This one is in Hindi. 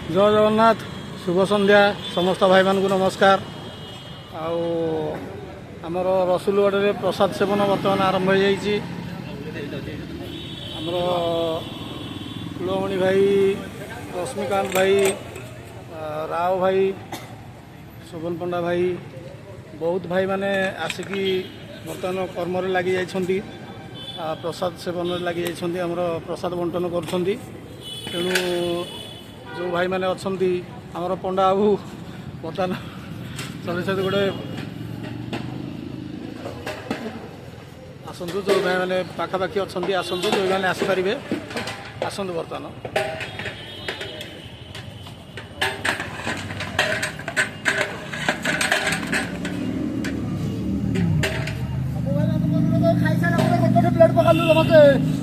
जय जगन्नाथ शुभ संध्या समस्त भाई मान को नमस्कार। आमर रसुलगढ़ प्रसाद सेवन बर्तमान आरंभ हो जाइए। आमर कुलमणि भाई, रश्मिकांत भाई, राव भाई, शोभन पंडा भाई बहुत भाई माने आसिकी बर्तमान कर्म लगी जाइछन्ति। प्रसाद सेवन लगी जाइछन्ति। आमर प्रसाद बंटन करुछन्ति। तेणु जो भाई मैंने अच्छा आमर पंडा बाबू बर्तमान चलते गोटे आसतु जो भाई मैंने पाखापाखि अच्छा आसतु जो मैंने आसपारे आसतु बर्तमान प्लेट पकड़ लो।